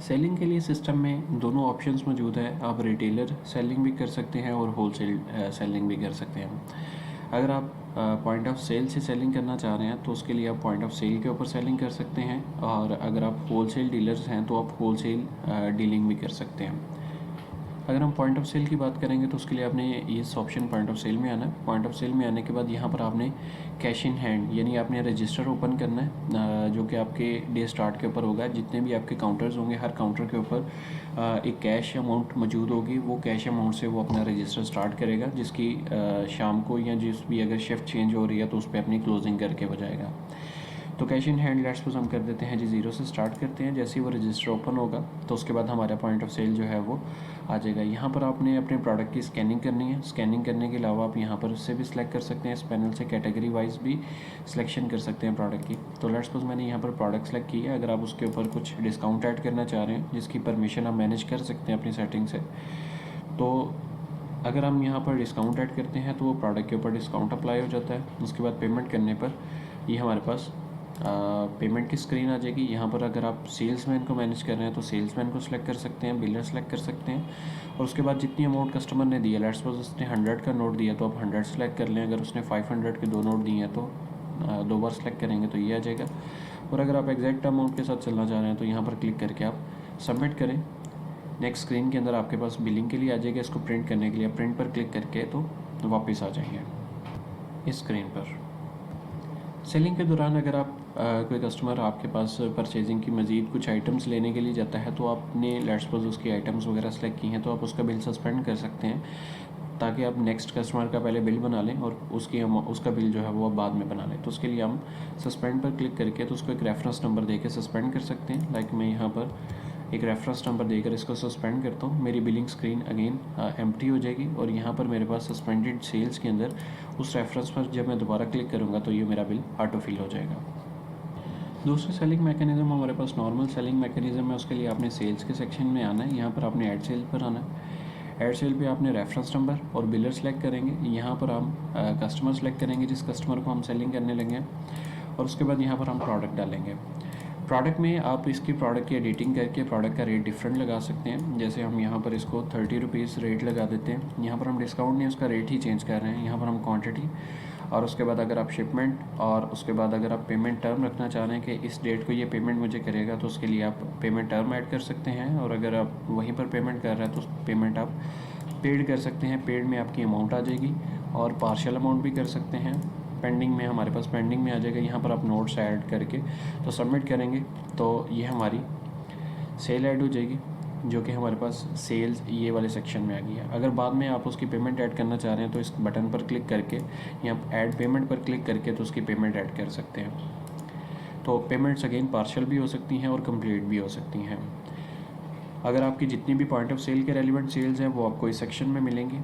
Selling के लिए system में दोनों ऑप्शंस मौजूद है। आप रिटेलर सेलिंग भी कर सकते हैं और होलसेल सेलिंग भी कर सकते हैं। अगर आप पॉइंट ऑफ सेल से सेलिंग करना चाह रहे हैं तो उसके लिए आप पॉइंट ऑफ सेल के ऊपर सेलिंग कर सकते हैं, और अगर आप होलसेल डीलर्स हैं तो आप होलसेल डीलिंग भी कर सकते हैं। अगर हम पॉइंट ऑफ सेल की बात करेंगे तो उसके लिए आपने इस ऑप्शन पॉइंट ऑफ सेल में आना है। पॉइंट ऑफ सेल में आने के बाद यहाँ पर आपने कैश इन हैंड यानी आपने रजिस्टर ओपन करना है, जो कि आपके डे स्टार्ट के ऊपर होगा। जितने भी आपके काउंटर्स होंगे हर काउंटर के ऊपर एक कैश अमाउंट मौजूद होगी। वो कैश अमाउंट से वो अपना रजिस्टर स्टार्ट करेगा, जिसकी शाम को या जिस भी अगर शिफ्ट चेंज हो रही है तो उस पर अपनी क्लोजिंग करके हो जाएगा। तो cash in hand let's suppose हम कर देते हैं जी 0 से स्टार्ट करते हैं। जैसे ही वो रजिस्टर ओपन होगा तो उसके बाद हमारा पॉइंट ऑफ सेल जो है वो आ जाएगा। यहाँ पर आपने अपने प्रोडक्ट की स्कैनिंग करनी है। स्कैनिंग करने के अलावा आप यहाँ पर उससे भी सिलेक्ट कर सकते हैं। इस पैनल से कैटेगरी वाइज भी सिलेक्शन कर सकते हैं प्रोडक्ट की। तो लेट्स सपोज मैंने यहाँ पर प्रोडक्ट सेलेक्ट की है। अगर आप उसके ऊपर कुछ डिस्काउंट ऐड करना चाह रहे हैं जिसकी परमिशन आप मैनेज कर सकते हैं अपनी सेटिंग से, तो अगर हम यहाँ पर डिस्काउंट ऐड करते हैं तो वो प्रोडक्ट के ऊपर डिस्काउंट अप्लाई हो जाता है। उसके बाद पेमेंट करने पर ये हमारे पास पेमेंट की स्क्रीन आ जाएगी। यहाँ पर अगर आप सेल्समैन को मैनेज कर रहे हैं तो सेल्समैन को सिलेक्ट कर सकते हैं, बिलर सेलेक्ट कर सकते हैं। और उसके बाद जितनी अमाउंट कस्टमर ने दिया, लेट्स सपोज उसने 100 का नोट दिया तो आप 100 सेलेक्ट कर लें। अगर उसने 500 के 2 नोट दिए हैं तो 2 बार सेलेक्ट करेंगे तो ये आ जाएगा। और अगर आप एग्जैक्ट अमाउंट के साथ चलना चाह रहे हैं तो यहाँ पर क्लिक करके आप सबमिट करें। नेक्स्ट स्क्रीन के अंदर आपके पास बिलिंग के लिए आ जाएगा। इसको प्रिंट करने के लिए प्रिंट पर क्लिक करके तो वापस आ जाएंगे इस स्क्रीन पर। सेलिंग के दौरान अगर आप कोई कस्टमर आपके पास परचेजिंग की मज़ीद कुछ आइटम्स लेने के लिए जाता है तो आपने लेट्स सपोज उसकी आइटम्स वगैरह सेलेक्ट की हैं तो आप उसका बिल सस्पेंड कर सकते हैं, ताकि आप नेक्स्ट कस्टमर का पहले बिल बना लें और उसका बिल जो है वो आप बाद में बना लें। तो उसके लिए हम सस्पेंड पर क्लिक करके तो उसको एक रेफरेंस नंबर दे के सस्पेंड कर सकते हैं। लाइक मैं यहाँ पर एक रेफरेंस नंबर देकर इसको सस्पेंड करता हूँ। मेरी बिलिंग स्क्रीन अगेन एम्प्टी हो जाएगी और यहाँ पर मेरे पास सस्पेंडेड सेल्स के अंदर उस रेफरेंस पर जब मैं दोबारा क्लिक करूँगा तो ये मेरा बिल ऑटो फिल हो जाएगा। दूसरी सेलिंग मैकेनिज़्म हमारे पास नॉर्मल सेलिंग मैकेनिज़्म है। उसके लिए आपने सेल्स के सेक्शन में आना है। यहाँ पर आपने ऐड सेल पर आना है। ऐड सेल पे आपने रेफरेंस नंबर और बिलर सेलेक्ट करेंगे। यहाँ पर हम कस्टमर सेलेक्ट करेंगे जिस कस्टमर को हम सेलिंग करने लगे, और उसके बाद यहाँ पर हम प्रोडक्ट डालेंगे। प्रोडक्ट में आप इसकी प्रोडक्ट की एडिटिंग करके प्रोडक्ट का रेट डिफरेंट लगा सकते हैं। जैसे हम यहाँ पर इसको 30 रुपीज़ रेट लगा देते हैं। यहाँ पर हम डिस्काउंट नहीं, उसका रेट ही चेंज कर रहे हैं। यहाँ पर हम क्वांटिटी और उसके बाद अगर आप शिपमेंट और उसके बाद अगर आप पेमेंट टर्म रखना चाह रहे हैं कि इस डेट को ये पेमेंट मुझे करेगा तो उसके लिए आप पेमेंट टर्म ऐड कर सकते हैं। और अगर आप वहीं पर पेमेंट कर रहे हैं तो पेमेंट आप पेड कर सकते हैं। पेड में आपकी अमाउंट आ जाएगी और पार्शियल अमाउंट भी कर सकते हैं। पेंडिंग में हमारे पास पेंडिंग में आ जाएगा। यहाँ पर आप नोट्स ऐड करके तो सबमिट करेंगे तो ये हमारी सेल ऐड हो जाएगी, जो कि हमारे पास सेल्स ये वाले सेक्शन में आ गई है। अगर बाद में आप उसकी पेमेंट ऐड करना चाह रहे हैं तो इस बटन पर क्लिक करके यहाँ ऐड पेमेंट पर क्लिक करके तो उसकी पेमेंट ऐड कर सकते हैं। तो पेमेंट्स अगेन पार्शियल भी हो सकती हैं और कंप्लीट भी हो सकती हैं। अगर आपकी जितनी भी पॉइंट ऑफ सेल के रेलिवेंट सेल्स हैं वो आपको इस सेक्शन में मिलेंगी।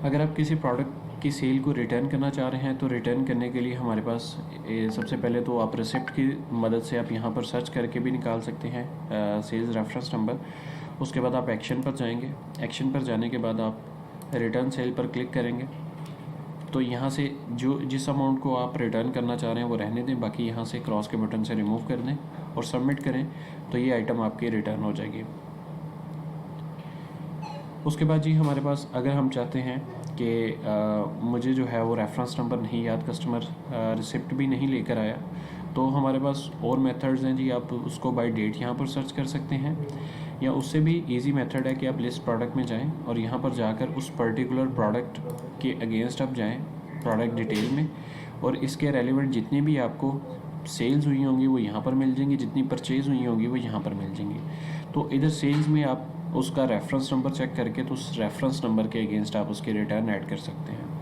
अगर आप किसी प्रोडक्ट की सेल को रिटर्न करना चाह रहे हैं तो रिटर्न करने के लिए हमारे पास सबसे पहले तो आप रिसिप्ट की मदद से आप यहाँ पर सर्च करके भी निकाल सकते हैं सेल्स रेफरेंस नंबर। उसके बाद आप एक्शन पर जाएंगे। एक्शन पर जाने के बाद आप रिटर्न सेल पर क्लिक करेंगे तो यहाँ से जिस अमाउंट को आप रिटर्न करना चाह रहे हैं वो रहने दें, बाकी यहाँ से क्रॉस के बटन से रिमूव कर दें और सबमिट करें तो ये आइटम आपकी रिटर्न हो जाएगी। उसके बाद जी हमारे पास अगर हम चाहते हैं कि मुझे जो है वो रेफरेंस नंबर नहीं याद, कस्टमर रिसिप्ट भी नहीं लेकर आया, तो हमारे पास और मेथड्स हैं जी। आप उसको बाय डेट यहाँ पर सर्च कर सकते हैं, या उससे भी इजी मेथड है कि आप लिस्ट प्रोडक्ट में जाएं और यहाँ पर जाकर उस पर्टिकुलर प्रोडक्ट के अगेंस्ट आप जाएं प्रोडक्ट डिटेल में, और इसके रेलिवेंट जितनी भी आपको सेल्स हुई होंगी वो यहाँ पर मिल जाएंगी, जितनी परचेज़ हुई होंगी वो यहाँ पर मिल जाएंगी। तो इधर सेल्स में आप उसका रेफरेंस नंबर चेक करके तो उस रेफरेंस नंबर के अगेंस्ट आप उसके रिटर्न ऐड कर सकते हैं।